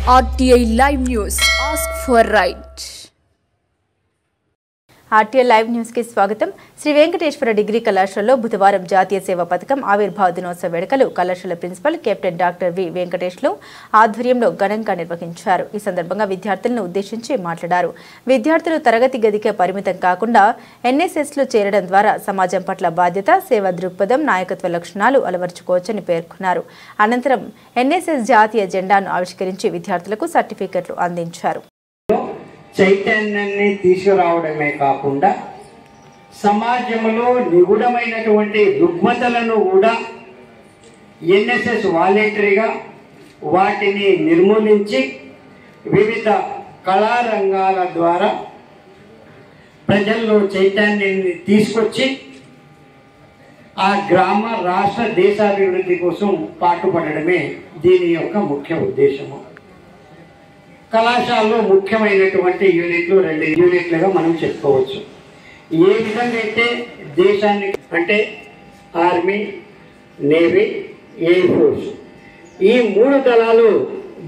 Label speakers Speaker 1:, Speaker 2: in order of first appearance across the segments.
Speaker 1: RTI Live News. Ask for right.
Speaker 2: RTI Live News की स्वागतम. Shri Venkateswara degree కళాశాలలో బుధవారం జాతీయ సేవా పథకం ఆవిర్భావ దినోత్సవ వేడుకలు కళాశాల ప్రిన్సిపల్ కెప్టెన్ డాక్టర్ వి వెంకటేష్లు ఆధ్వర్యంలో ఘనంగా నిర్వహించారు. ఈ సందర్భంగా విద్యార్థులను ఉద్దేశించి మాట్లాడారు. విద్యార్థులు తరగతి గదికే పరిమితం కాకుండా ఎన్ఎస్ఎస్లో చేరడం ద్వారా సమాజం పట్ల బాధ్యత, సేవా దృక్పథం, నాయకత్వ లక్షణాలు అలవర్చుకోవచ్చని పేర్కొన్నారు. అనంతరం ఎన్ఎస్ఎస్ జాతీయ జెండాను ఆవిష్కరించి విద్యార్థులకు సర్టిఫికెట్లు అందించారు.
Speaker 3: చైతన్యాన్ని తీసుకురావడమే కాకుండా సమాజంలో నిగూఢమైనటువంటి రుగ్మతలను కూడా ఎన్ఎస్ఎస్ వాలంటరీగా వాటిని నిర్మూలించి వివిధ కళారంగాల ద్వారా ప్రజల్లో చైతన్యాన్ని తీసుకొచ్చి ఆ గ్రామ, రాష్ట్ర, దేశాభివృద్ధి కోసం పాటుపడడమే దీని యొక్క ముఖ్య ఉద్దేశము. కళాశాలలో ముఖ్యమైనటువంటి యూనిట్లు 2 యూనిట్లుగా మనం చెప్పుకోవచ్చు. ఏ విధంగా అయితే దేశానికి అంటే ఆర్మీ, నేవీ, ఎయిర్ ఫోర్స్ ఈ 3 దళాలు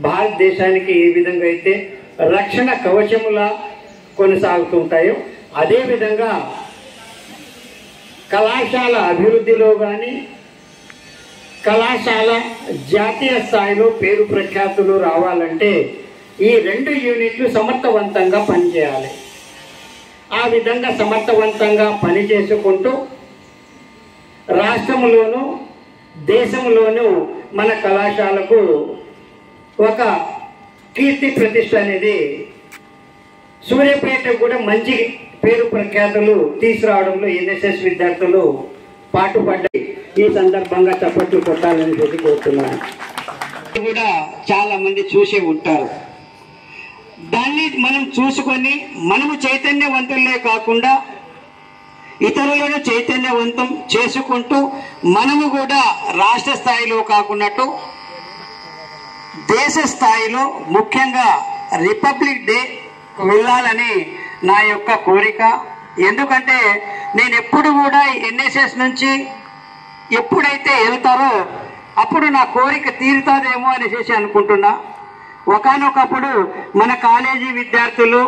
Speaker 3: భారతదేశానికి ఏ విధంగా అయితే రక్షణ కవచములా కొనసాగుతుంటాయో అదేవిధంగా కళాశాల అభివృద్ధిలో కానీ కళాశాల జాతీయ స్థాయిలో పేరు ప్రఖ్యాతులు రావాలంటే ఈ 2 యూనిట్లు సమర్థవంతంగా పనిచేయాలి. ఆ విధంగా సమర్థవంతంగా పనిచేసుకుంటూ రాష్ట్రంలోనూ దేశంలోనూ మన కళాశాలకు ఒక కీర్తి ప్రతిష్ట అనేది సూర్యాపేట కూడా మంచి పేరు ప్రఖ్యాతులు తీసుకురావడంలో ఎన్ఎస్ఎస్ విద్యార్థులు పాటుపడ్డాయి. ఈ సందర్భంగా చప్పట్లు కొట్టాలని చెప్పి కోరుతున్నాను. కూడా చాలా మంది చూసి ఉంటారు. దాన్ని మనం చూసుకొని మనము చైతన్యవంతులే కాకుండా ఇతరులను చైతన్యవంతం చేసుకుంటూ మనము కూడా రాష్ట్ర స్థాయిలో కాకున్నట్టు దేశ స్థాయిలో ముఖ్యంగా రిపబ్లిక్ డే వెళ్ళాలని నా యొక్క కోరిక. ఎందుకంటే నేను ఎప్పుడు కూడా ఎన్ఎస్ఎస్ నుంచి ఎప్పుడైతే వెళ్తారో అప్పుడు నా కోరిక తీరుతాదేమో అనేసి అనుకుంటున్నా. ఒకనొకప్పుడు మన కాలేజీ విద్యార్థులు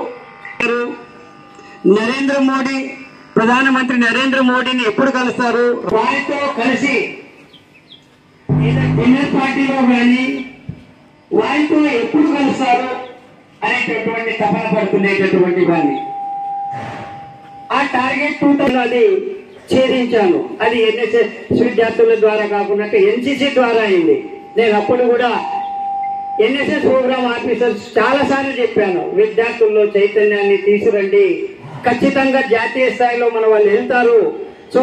Speaker 3: ప్రధానమంత్రి నరేంద్ర మోడీని ఎప్పుడు కలుస్తారు, వారితో కలిసి డిన్నర్ పార్టీలో కానీ వారితో ఎప్పుడు కలుస్తారు అనేటటువంటి తపన పడుతున్నటువంటి వారిని ఆ టార్గెట్ 2000 అది ఛేదించాను. అది ఎన్ఎస్ఎస్ విద్యార్థుల ద్వారా కాకుండా ఎన్సిసి ద్వారా అయింది. నేను అప్పుడు కూడా ఎన్ఎస్ఎస్ ప్రోగ్రామ్ ఆఫీసర్స్ చాలాసార్లు చెప్పాను, విద్యార్థుల్లో చైతన్యాన్ని తీసుకురండి, ఖచ్చితంగా జాతీయ స్థాయిలో మన వాళ్ళు వెళ్తారు